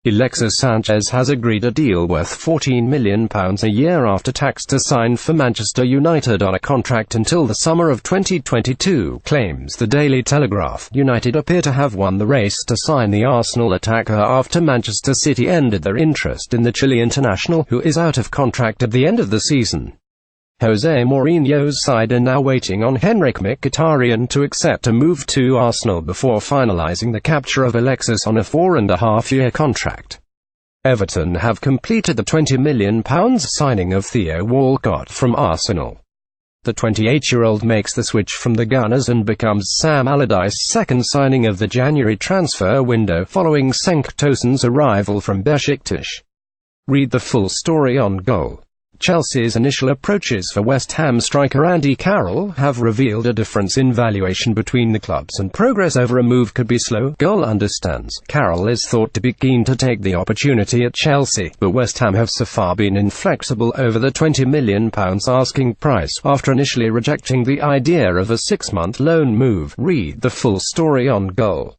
Alexis Sanchez has agreed a deal worth £14 million a year after tax to sign for Manchester United on a contract until the summer of 2022, claims the Daily Telegraph. United appear to have won the race to sign the Arsenal attacker after Manchester City ended their interest in the Chile international, who is out of contract at the end of the season. Jose Mourinho's side are now waiting on Henrik Mkhitaryan to accept a move to Arsenal before finalising the capture of Alexis on a 4.5-year contract. Everton have completed the £20 million signing of Theo Walcott from Arsenal. The 28-year-old makes the switch from the Gunners and becomes Sam Allardyce's second signing of the January transfer window, following Cenk Tosun's arrival from Besiktas. Read the full story on Goal. Chelsea's initial approaches for West Ham striker Andy Carroll have revealed a difference in valuation between the clubs, and progress over a move could be slow. Goal understands. Carroll is thought to be keen to take the opportunity at Chelsea, but West Ham have so far been inflexible over the £20 million asking price, after initially rejecting the idea of a 6-month loan move. Read the full story on Goal.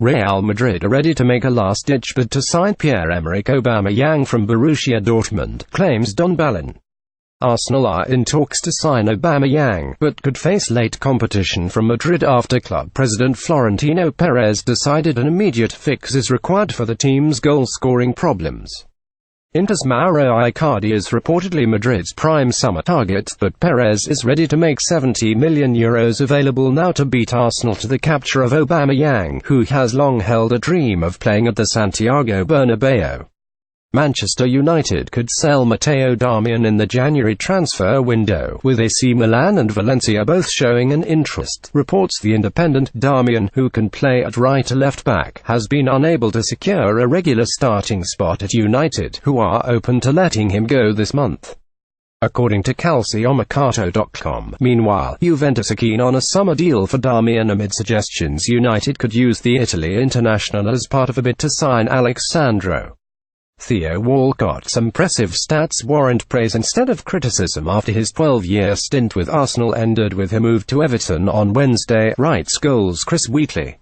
Real Madrid are ready to make a last-ditch bid to sign Pierre-Emerick Aubameyang from Borussia Dortmund, claims Don Ballon. Arsenal are in talks to sign Aubameyang, but could face late competition from Madrid after club president Florentino Perez decided an immediate fix is required for the team's goal-scoring problems. Inter's Mauro Icardi is reportedly Madrid's prime summer target, but Perez is ready to make €70 million available now to beat Arsenal to the capture of Aubameyang, who has long held a dream of playing at the Santiago Bernabeu. Manchester United could sell Matteo Darmian in the January transfer window, with AC Milan and Valencia both showing an interest, reports The Independent. Darmian, who can play at right or left back, has been unable to secure a regular starting spot at United, who are open to letting him go this month, according to calciomercato.com. Meanwhile, Juventus are keen on a summer deal for Darmian amid suggestions United could use the Italy international as part of a bid to sign Alexandro. Theo Walcott's impressive stats warrant praise instead of criticism after his 12-year stint with Arsenal ended with a move to Everton on Wednesday, writes Goal's Chris Wheatley.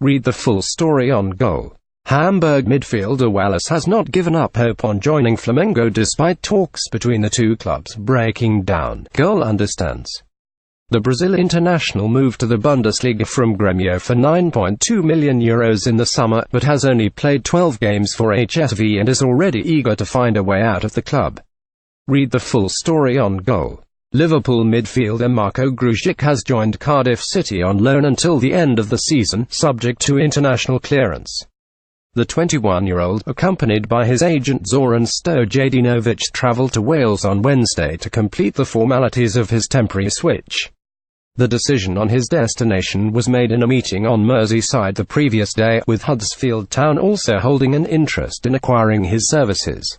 Read the full story on Goal. Hamburg midfielder Wallace has not given up hope on joining Flamengo despite talks between the two clubs breaking down. Goal understands. The Brazil international moved to the Bundesliga from Grêmio for €9.2 million in the summer, but has only played 12 games for HSV and is already eager to find a way out of the club. Read the full story on Goal. Liverpool midfielder Marco Grujic has joined Cardiff City on loan until the end of the season, subject to international clearance. The 21-year-old, accompanied by his agent Zoran Stojadinovic, travelled to Wales on Wednesday to complete the formalities of his temporary switch. The decision on his destination was made in a meeting on Merseyside the previous day, with Huddersfield Town also holding an interest in acquiring his services.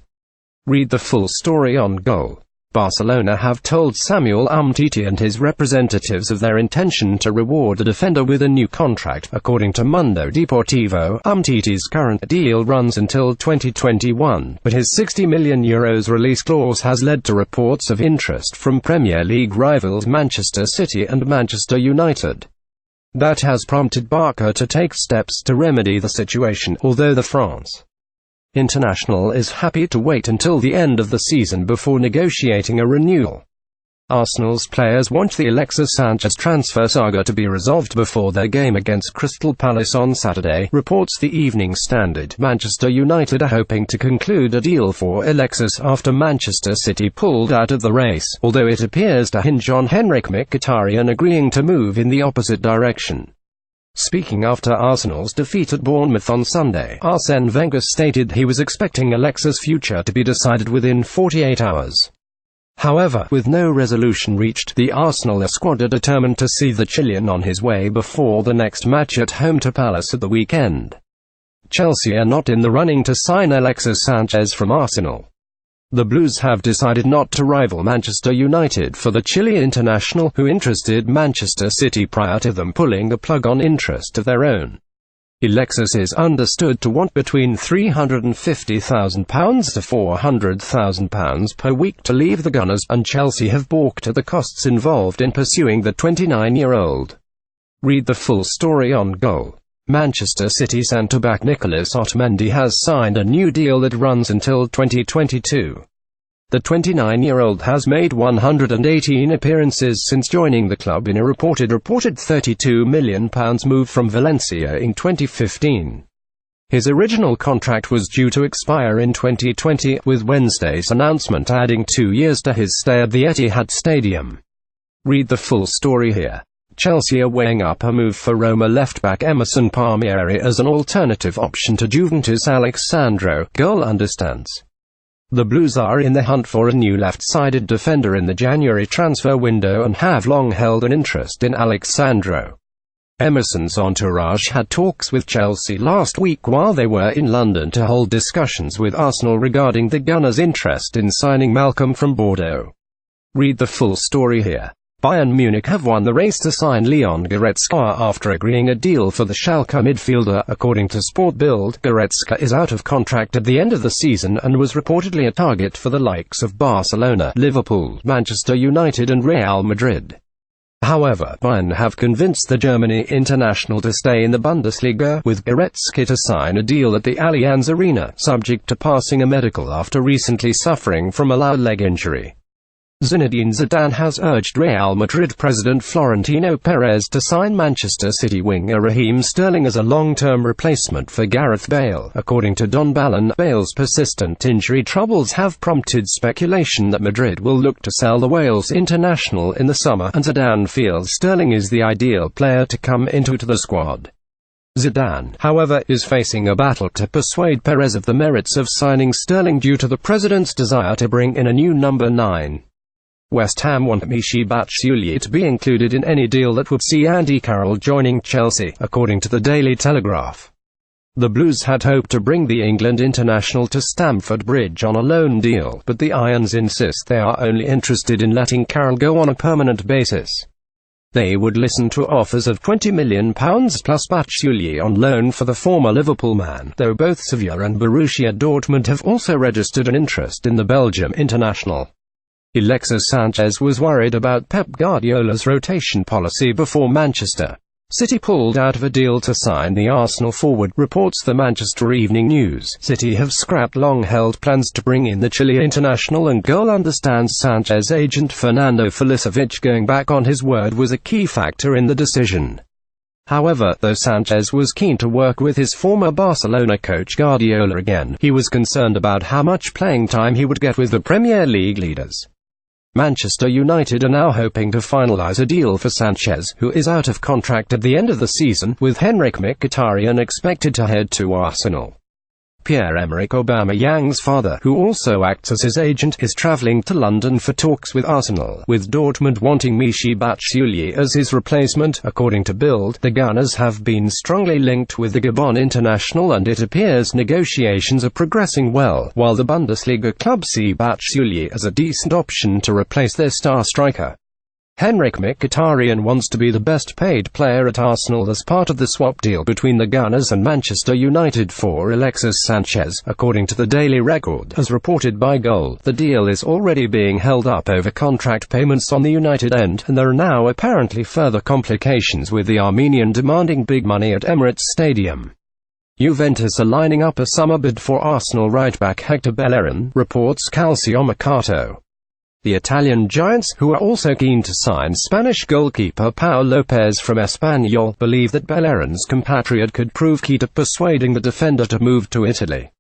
Read the full story on Goal. Barcelona have told Samuel Umtiti and his representatives of their intention to reward the defender with a new contract. According to Mundo Deportivo, Umtiti's current deal runs until 2021, but his €60 million release clause has led to reports of interest from Premier League rivals Manchester City and Manchester United. That has prompted Barca to take steps to remedy the situation, although the France international is happy to wait until the end of the season before negotiating a renewal. Arsenal's players want the Alexis Sanchez transfer saga to be resolved before their game against Crystal Palace on Saturday, reports the Evening Standard. Manchester United are hoping to conclude a deal for Alexis after Manchester City pulled out of the race, although it appears to hinge on Henrik Mkhitaryan agreeing to move in the opposite direction. Speaking after Arsenal's defeat at Bournemouth on Sunday, Arsene Wenger stated he was expecting Alexis' future to be decided within 48 hours. However, with no resolution reached, the Arsenal squad are determined to see the Chilean on his way before the next match at home to Palace at the weekend. Chelsea are not in the running to sign Alexis Sanchez from Arsenal. The Blues have decided not to rival Manchester United for the Chile international, who interested Manchester City prior to them pulling the plug on interest of their own. Alexis is understood to want between £350,000 to £400,000 per week to leave the Gunners, and Chelsea have balked at the costs involved in pursuing the 29-year-old. Read the full story on Goal. Manchester City centre-back Nicolas Otamendi has signed a new deal that runs until 2022. The 29-year-old has made 118 appearances since joining the club in a reported £32 million move from Valencia in 2015. His original contract was due to expire in 2020, with Wednesday's announcement adding 2 years to his stay at the Etihad Stadium. Read the full story here. Chelsea are weighing up a move for Roma left-back Emerson Palmieri as an alternative option to Juventus' Alexandro, Goal understands. The Blues are in the hunt for a new left-sided defender in the January transfer window and have long held an interest in Alexandro. Emerson's entourage had talks with Chelsea last week while they were in London to hold discussions with Arsenal regarding the Gunners' interest in signing Malcolm from Bordeaux. Read the full story here. Bayern Munich have won the race to sign Leon Goretzka after agreeing a deal for the Schalke midfielder. According to Sport Bild, Goretzka is out of contract at the end of the season and was reportedly a target for the likes of Barcelona, Liverpool, Manchester United and Real Madrid. However, Bayern have convinced the Germany international to stay in the Bundesliga, with Goretzka to sign a deal at the Allianz Arena, subject to passing a medical after recently suffering from a lower leg injury. Zinedine Zidane has urged Real Madrid president Florentino Perez to sign Manchester City winger Raheem Sterling as a long-term replacement for Gareth Bale. According to Don Balon, Bale's persistent injury troubles have prompted speculation that Madrid will look to sell the Wales international in the summer, and Zidane feels Sterling is the ideal player to come into the squad. Zidane, however, is facing a battle to persuade Perez of the merits of signing Sterling due to the president's desire to bring in a new number 9. West Ham want Michy Batshuayi to be included in any deal that would see Andy Carroll joining Chelsea, according to the Daily Telegraph. The Blues had hoped to bring the England international to Stamford Bridge on a loan deal, but the Irons insist they are only interested in letting Carroll go on a permanent basis. They would listen to offers of £20 million plus Batshuayi on loan for the former Liverpool man, though both Sevilla and Borussia Dortmund have also registered an interest in the Belgium international. Alexis Sanchez was worried about Pep Guardiola's rotation policy before Manchester City pulled out of a deal to sign the Arsenal forward, reports the Manchester Evening News. City have scrapped long-held plans to bring in the Chile international, and Goal understands Sanchez agent Fernando Filisovic going back on his word was a key factor in the decision. However, though Sanchez was keen to work with his former Barcelona coach Guardiola again, he was concerned about how much playing time he would get with the Premier League leaders. Manchester United are now hoping to finalise a deal for Sanchez, who is out of contract at the end of the season, with Henrik Mkhitaryan expected to head to Arsenal. Pierre-Emerick Aubameyang's father, who also acts as his agent, is travelling to London for talks with Arsenal, with Dortmund wanting Michy Batshuayi as his replacement. According to Bild, the Gunners have been strongly linked with the Gabon international, and it appears negotiations are progressing well, while the Bundesliga clubs see Batshuayi as a decent option to replace their star striker. Henrik Mkhitaryan wants to be the best-paid player at Arsenal as part of the swap deal between the Gunners and Manchester United for Alexis Sanchez, according to the Daily Record. As reported by Goal, the deal is already being held up over contract payments on the United end, and there are now apparently further complications with the Armenian demanding big money at Emirates Stadium. Juventus are lining up a summer bid for Arsenal right-back Hector Bellerin, reports Calciomercato. The Italian giants, who are also keen to sign Spanish goalkeeper Pau Lopez from Espanyol, believe that Bellerin's compatriot could prove key to persuading the defender to move to Italy.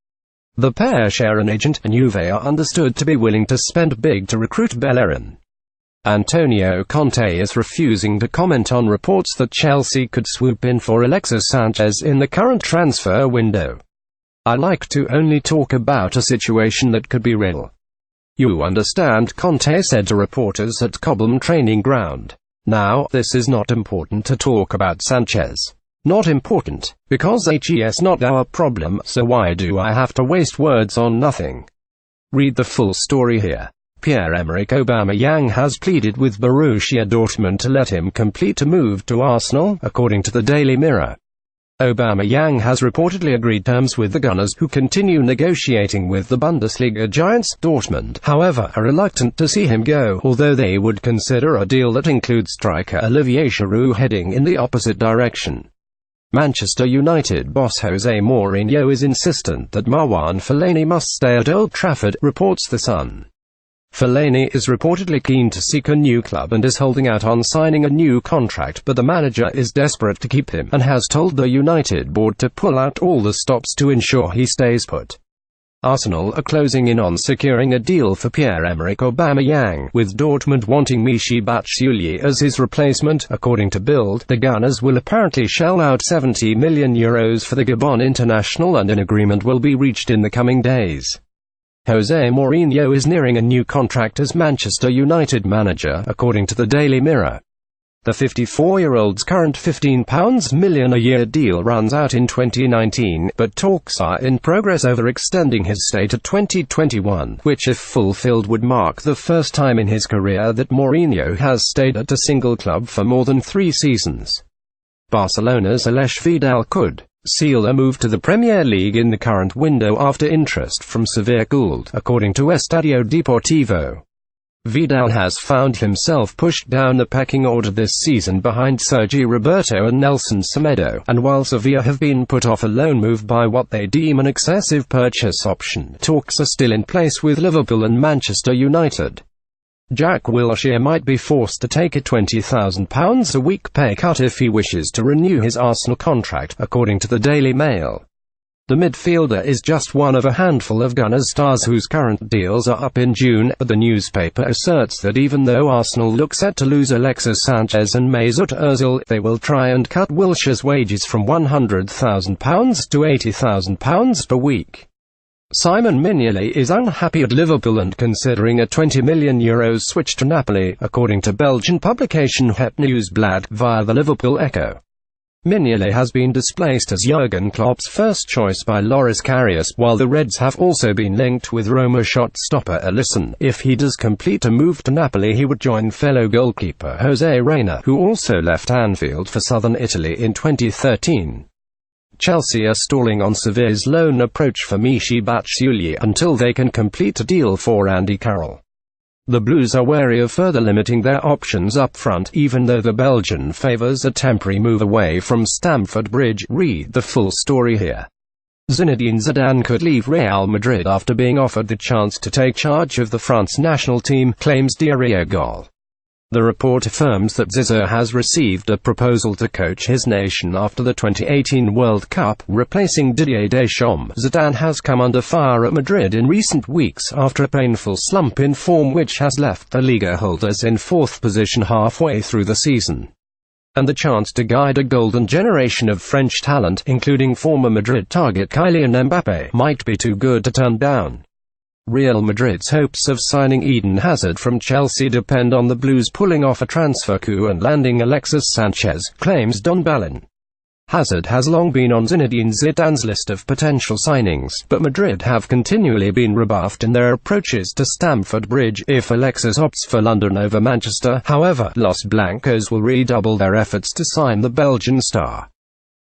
The pair share an agent, and Juve are understood to be willing to spend big to recruit Bellerin. Antonio Conte is refusing to comment on reports that Chelsea could swoop in for Alexis Sanchez in the current transfer window. "I like to only talk about a situation that could be real. You understand," Conte said to reporters at Cobham training ground. "Now, this is not important to talk about Sanchez. Not important, because he's not our problem, so why do I have to waste words on nothing?" Read the full story here. Pierre-Emerick Aubameyang has pleaded with Borussia Dortmund to let him complete a move to Arsenal, according to the Daily Mirror. Aubameyang has reportedly agreed terms with the Gunners, who continue negotiating with the Bundesliga giants. Dortmund, however, are reluctant to see him go, although they would consider a deal that includes striker Olivier Giroud heading in the opposite direction. Manchester United boss Jose Mourinho is insistent that Marwan Fellaini must stay at Old Trafford, reports The Sun. Fellaini is reportedly keen to seek a new club and is holding out on signing a new contract, but the manager is desperate to keep him, and has told the United board to pull out all the stops to ensure he stays put. Arsenal are closing in on securing a deal for Pierre-Emerick Aubameyang, with Dortmund wanting Michy Batshuayi as his replacement. According to Bild, the Gunners will apparently shell out €70 million for the Gabon international, and an agreement will be reached in the coming days. Jose Mourinho is nearing a new contract as Manchester United manager, according to the Daily Mirror. The 54-year-old's current £15 million a year deal runs out in 2019, but talks are in progress over extending his stay to 2021, which if fulfilled would mark the first time in his career that Mourinho has stayed at a single club for more than 3 seasons. Barcelona's Alexis Vidal could seal a move to the Premier League in the current window after interest from Sevilla cooled, according to Estadio Deportivo. Vidal has found himself pushed down the pecking order this season behind Sergi Roberto and Nelson Semedo, and while Sevilla have been put off a loan move by what they deem an excessive purchase option, talks are still in place with Liverpool and Manchester United. Jack Wilshere might be forced to take a £20,000 a week pay cut if he wishes to renew his Arsenal contract, according to the Daily Mail. The midfielder is just one of a handful of Gunners stars whose current deals are up in June, but the newspaper asserts that even though Arsenal look set to lose Alexis Sanchez and Mesut Ozil, they will try and cut Wilshere's wages from £100,000 to £80,000 per week. Simon Mignolet is unhappy at Liverpool and considering a €20 million switch to Napoli, according to Belgian publication Het Nieuwsblad, via the Liverpool Echo. Mignolet has been displaced as Jurgen Klopp's first choice by Loris Karius, while the Reds have also been linked with Roma shot-stopper Alisson. If he does complete a move to Napoli, he would join fellow goalkeeper Jose Reina, who also left Anfield for southern Italy in 2013. Chelsea are stalling on Sevilla's loan approach for Michy Batshuayi until they can complete a deal for Andy Carroll. The Blues are wary of further limiting their options up front, even though the Belgian favours a temporary move away from Stamford Bridge. Read the full story here. Zinedine Zidane could leave Real Madrid after being offered the chance to take charge of the France national team, claims Diario Gol. The report affirms that Zizou has received a proposal to coach his nation after the 2018 World Cup, replacing Didier Deschamps. Zidane has come under fire at Madrid in recent weeks after a painful slump in form which has left the Liga holders in 4th position halfway through the season. And the chance to guide a golden generation of French talent, including former Madrid target Kylian Mbappé, might be too good to turn down. Real Madrid's hopes of signing Eden Hazard from Chelsea depend on the Blues pulling off a transfer coup and landing Alexis Sanchez, claims Don Ballin. Hazard has long been on Zinedine Zidane's list of potential signings, but Madrid have continually been rebuffed in their approaches to Stamford Bridge. If Alexis opts for London over Manchester, however, Los Blancos will redouble their efforts to sign the Belgian star.